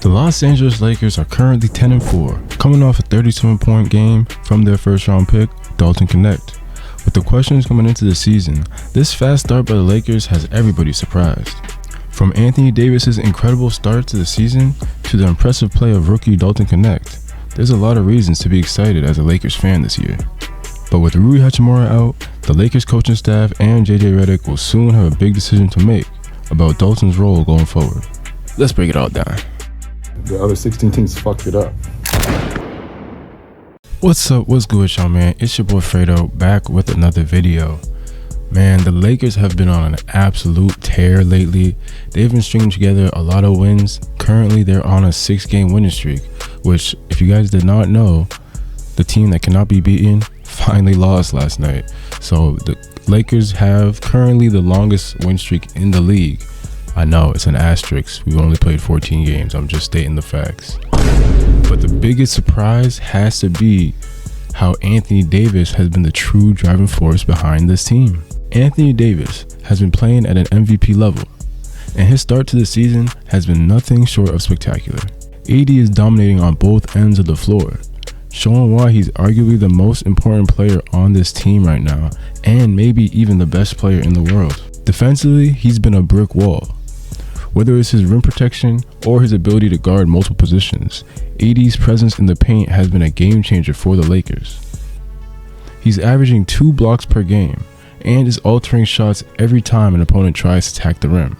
The Los Angeles Lakers are currently 10-4, coming off a 37-point game from their first-round pick, Dalton Knecht. With the questions coming into the season, this fast start by the Lakers has everybody surprised. From Anthony Davis's incredible start to the season to the impressive play of rookie Dalton Knecht, there's a lot of reasons to be excited as a Lakers fan this year. But with Rui Hachimura out, the Lakers coaching staff and JJ Redick will soon have a big decision to make about Dalton's role going forward. Let's break it all down. The other 16 teams fucked it up. What's up? What's good, y'all, man? It's your boy Fredo back with another video. Man, the Lakers have been on an absolute tear lately. They've been stringing together a lot of wins. Currently, they're on a 6-game winning streak, which, if you guys did not know, the team that cannot be beaten finally lost last night. So the Lakers have currently the longest win streak in the league. I know it's an asterisk. We've only played 14 games. I'm just stating the facts. But the biggest surprise has to be how Anthony Davis has been the true driving force behind this team. Anthony Davis has been playing at an MVP level, and his start to the season has been nothing short of spectacular. AD is dominating on both ends of the floor, showing why he's arguably the most important player on this team right now, and maybe even the best player in the world. Defensively, he's been a brick wall. Whether it's his rim protection or his ability to guard multiple positions, AD's presence in the paint has been a game changer for the Lakers. He's averaging 2 blocks per game and is altering shots every time an opponent tries to attack the rim.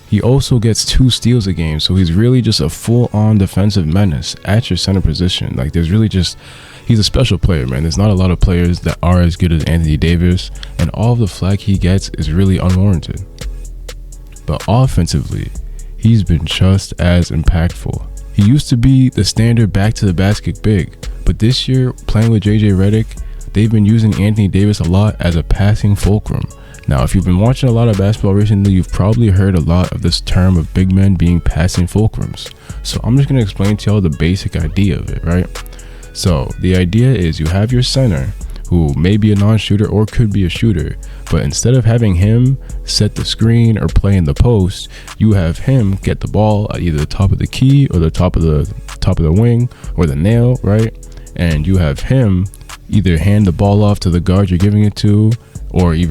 He also gets 2 steals a game, so he's really just a full-on defensive menace at your center position. Like, he's a special player, man. There's not a lot of players that are as good as Anthony Davis, and all of the flack he gets is really unwarranted. But offensively, he's been just as impactful. He used to be the standard back to the basket big, but this year, playing with JJ Redick, they've been using Anthony Davis a lot as a passing fulcrum. Now, if you've been watching a lot of basketball recently, you've probably heard a lot of this term of big men being passing fulcrums. So I'm just going to explain to y'all the basic idea of it, right? So the idea is you have your center, who may be a non-shooter or could be a shooter, but instead of having him set the screen or play in the post, you have him get the ball at either the top of the key or the top of the wing or the nail, right? And you have him either hand the ball off to the guard you're giving it to, or be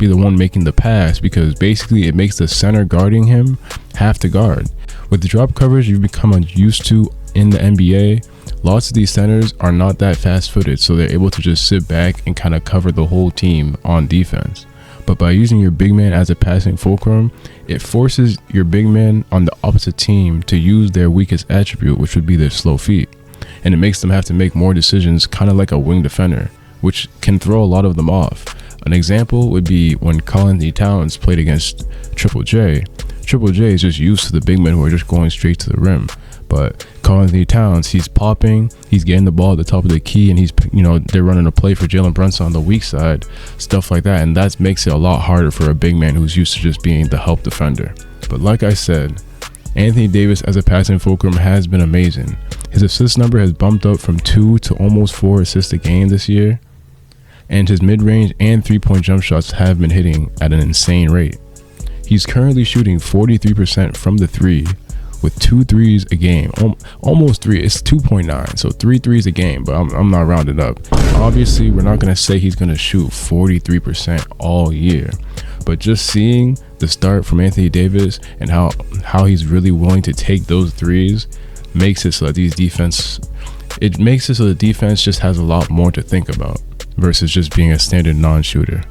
the one making the pass, because basically it makes the center guarding him have to guard. With the drop coverage you've become used to in the NBA, lots of these centers are not that fast-footed, so they're able to just sit back and kind of cover the whole team on defense. But by using your big man as a passing fulcrum, it forces your big man on the opposite team to use their weakest attribute, which would be their slow feet. And it makes them have to make more decisions, kind of like a wing defender, which can throw a lot of them off. An example would be when Karl-Anthony Towns played against Triple J. Triple J is just used to the big men who are just going straight to the rim. But Karl-Anthony Towns, he's popping, he's getting the ball at the top of the key, and they're running a play for Jalen Brunson on the weak side, stuff like that. And that makes it a lot harder for a big man who's used to just being the help defender. But like I said, Anthony Davis as a passing fulcrum has been amazing. His assist number has bumped up from 2 to almost 4 assists a game this year, and his mid-range and 3-point jump shots have been hitting at an insane rate. He's currently shooting 43% from the 3, with 2 threes a game, almost 3. It's 2.9, so 3 threes a game, but I'm not rounding up. Obviously, we're not going to say he's going to shoot 43% all year, but just seeing the start from Anthony Davis and how he's really willing to take those threes makes it so that the defense just has a lot more to think about versus just being a standard non-shooter.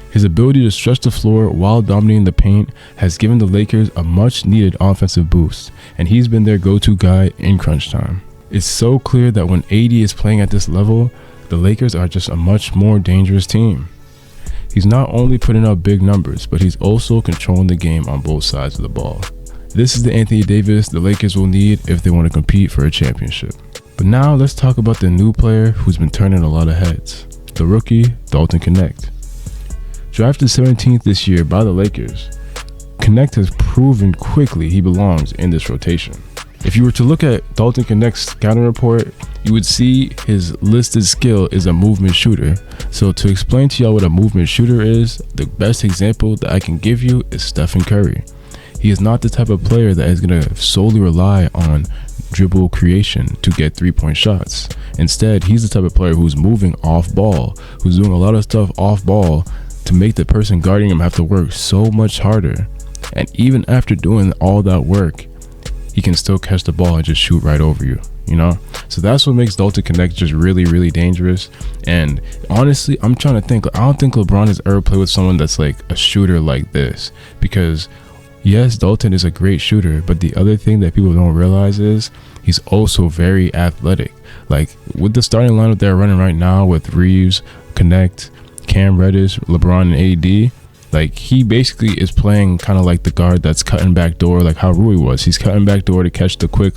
His ability to stretch the floor while dominating the paint has given the Lakers a much needed offensive boost, and he's been their go-to guy in crunch time. It's so clear that when AD is playing at this level, the Lakers are just a much more dangerous team. He's not only putting up big numbers, but he's also controlling the game on both sides of the ball. This is the Anthony Davis the Lakers will need if they want to compete for a championship. But now let's talk about the new player who's been turning a lot of heads, the rookie Dalton Knecht. Drafted 17th this year by the Lakers, Knecht has proven quickly he belongs in this rotation. If you were to look at Dalton Knecht's scouting report, you would see his listed skill is a movement shooter. So to explain to y'all what a movement shooter is, the best example that I can give you is Stephen Curry. He is not the type of player that is going to solely rely on dribble creation to get 3-point shots. Instead, he's the type of player who's moving off ball, who's doing a lot of stuff off ball to make the person guarding him have to work so much harder. And even after doing all that work, he can still catch the ball and just shoot right over you, you know? So that's what makes Dalton Connect just really, really dangerous. And honestly, I'm trying to think, I don't think LeBron has ever played with someone that's like a shooter like this, because yes, Dalton is a great shooter, but the other thing that people don't realize is he's also very athletic. Like with the starting lineup they're running right now with Reeves, Connect, Cam Reddish, LeBron, and AD, like he basically is playing kind of like the guard that's cutting back door, like how Rui was. He's cutting back door to catch the quick,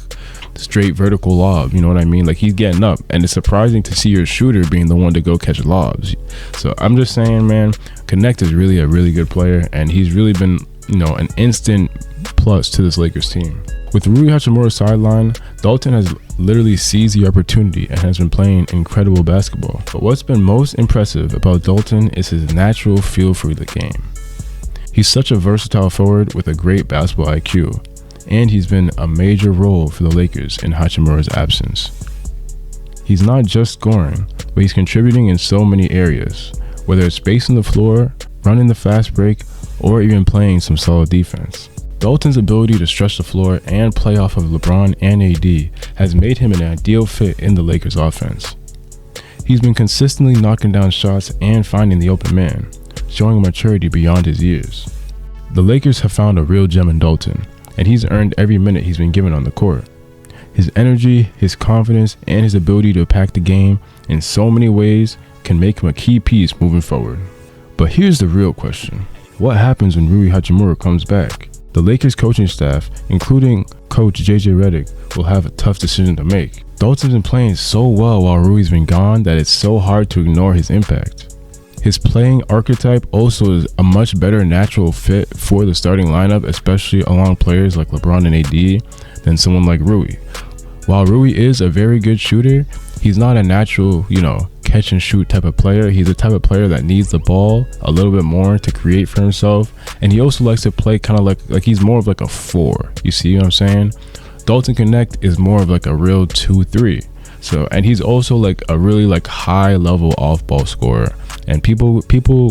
straight vertical lob. You know what I mean? Like he's getting up, and it's surprising to see your shooter being the one to go catch lobs. So I'm just saying, man, Connect is really a really good player, and he's really been, you know, an instant plus to this Lakers team. With Rui Hachimura sideline, Dalton has literally seized the opportunity and has been playing incredible basketball. But what's been most impressive about Dalton is his natural feel for the game. He's such a versatile forward with a great basketball IQ, and he's been a major role for the Lakers in Hachimura's absence. He's not just scoring, but he's contributing in so many areas, whether it's spacing the floor, running the fast break, or even playing some solid defense. Dalton's ability to stretch the floor and play off of LeBron and AD has made him an ideal fit in the Lakers offense. He's been consistently knocking down shots and finding the open man, showing maturity beyond his years. The Lakers have found a real gem in Dalton, and he's earned every minute he's been given on the court. His energy, his confidence, and his ability to attack the game in so many ways can make him a key piece moving forward. But here's the real question. What happens when Rui Hachimura comes back? The Lakers coaching staff, including coach JJ Redick, will have a tough decision to make. Dalton's been playing so well while Rui's been gone that it's so hard to ignore his impact. His playing archetype also is a much better natural fit for the starting lineup, especially along players like LeBron and AD, than someone like Rui. While Rui is a very good shooter, he's not a natural, catch and shoot type of player. He's the type of player that needs the ball a little bit more to create for himself, and he also likes to play kind of like he's more of like a 4. You see what I'm saying? Dalton Connect is more of like a real 2-3. So, and he's also like a really like high level off ball scorer, and people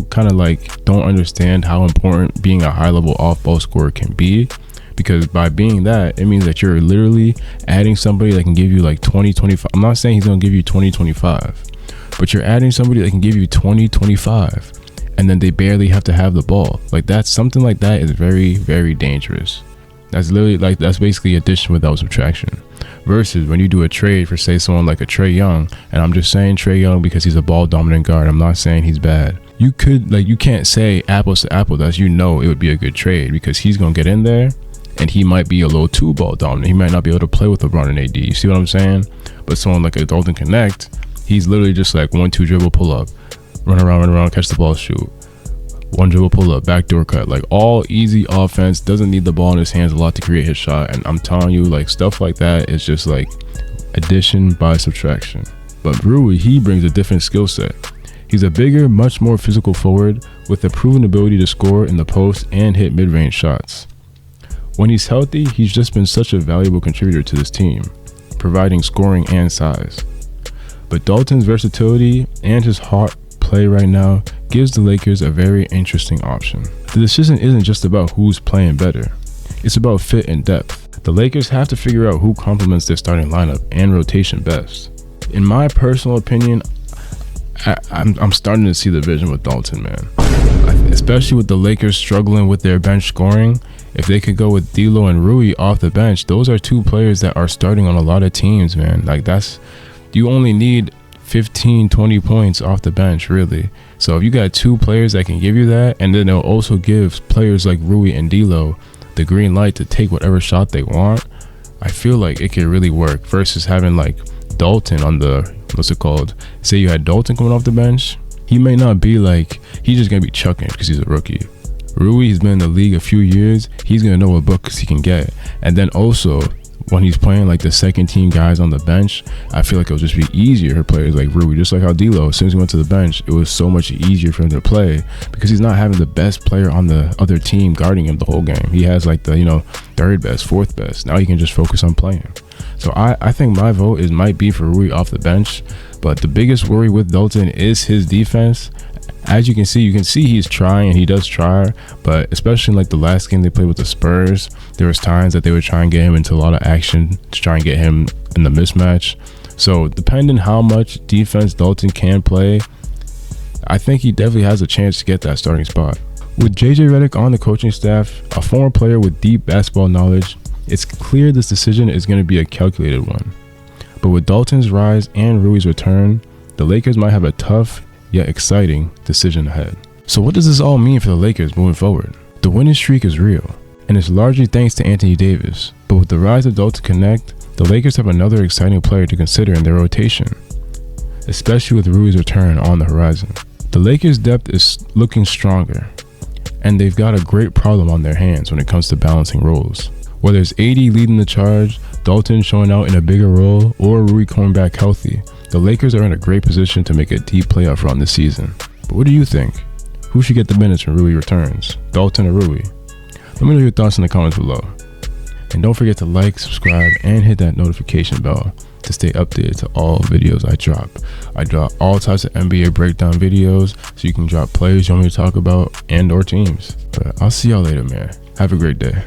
kind of like don't understand how important being a high level off ball scorer can be, because by being that, it means that you're literally adding somebody that can give you like 20-25. I'm not saying he's gonna give you 20-25, but you're adding somebody that can give you 20-25, and then they barely have to have the ball. Like that's something like that is very, very dangerous. That's literally like, that's basically addition without subtraction. Versus when you do a trade for, say, someone like a Trae Young, and I'm just saying Trae Young because he's a ball dominant guard. I'm not saying he's bad. You can't say apples to apples that it would be a good trade, because he's gonna get in there and he might be a little too ball dominant. He might not be able to play with LeBron and AD. You see what I'm saying? But someone like a Dalton Connect, he's literally just like 1-2 dribble, pull up, run around, catch the ball, shoot. 1 dribble, pull up, backdoor cut, like all easy offense. Doesn't need the ball in his hands a lot to create his shot. And I'm telling you, like stuff like that is just like addition by subtraction. But Rui, he brings a different skill set. He's a bigger, much more physical forward with a proven ability to score in the post and hit mid-range shots. When he's healthy, he's just been such a valuable contributor to this team, providing scoring and size. But Dalton's versatility and his hot play right now gives the Lakers a very interesting option. The decision isn't just about who's playing better, it's about fit and depth. The Lakers have to figure out who complements their starting lineup and rotation best. In my personal opinion, I'm starting to see the vision with Dalton, man. Especially with the Lakers struggling with their bench scoring. If they could go with D'Lo and Rui off the bench, those are 2 players that are starting on a lot of teams, man. Like you only need 15-20 points off the bench, really. So if you got 2 players that can give you that, and then they'll also give players like Rui and D'Lo the green light to take whatever shot they want, I feel like it could really work, versus having like Dalton on the, say you had Dalton coming off the bench, he may not be like, he's just gonna be chucking because he's a rookie. Rui, he's been in the league a few years, he's gonna know what buckets he can get. And then also when he's playing like the second team guys on the bench, I feel like it'll just be easier for players like Rui, just like how D'Lo, as soon as he went to the bench, it was so much easier for him to play because he's not having the best player on the other team guarding him the whole game. He has like the, you know, third best, fourth best. Now he can just focus on playing. So I think my vote might be for Rui off the bench, but the biggest worry with Dalton is his defense. As you can see he's trying, and he does try, but especially in like the last game they played with the Spurs, there was times that they would try and get him into a lot of action to try and get him in the mismatch. So depending how much defense Dalton can play, I think he definitely has a chance to get that starting spot. With JJ Redick on the coaching staff, a former player with deep basketball knowledge, it's clear this decision is going to be a calculated one. But with Dalton's rise and Rui's return, the Lakers might have a tough yet exciting decision ahead. So what does this all mean for the Lakers moving forward? The winning streak is real, and it's largely thanks to Anthony Davis. But with the rise of Dalton Connect, the Lakers have another exciting player to consider in their rotation, especially with Rui's return on the horizon. The Lakers' depth is looking stronger, and they've got a great problem on their hands when it comes to balancing roles. Whether it's AD leading the charge, Dalton showing out in a bigger role, or Rui coming back healthy, the Lakers are in a great position to make a deep playoff run this season. But what do you think? Who should get the minutes when Rui returns, Dalton or Rui? Let me know your thoughts in the comments below. And don't forget to like, subscribe, and hit that notification bell to stay updated to all videos I drop. I drop all types of NBA breakdown videos, so you can drop players you want me to talk about and or teams. But I'll see y'all later, man. Have a great day.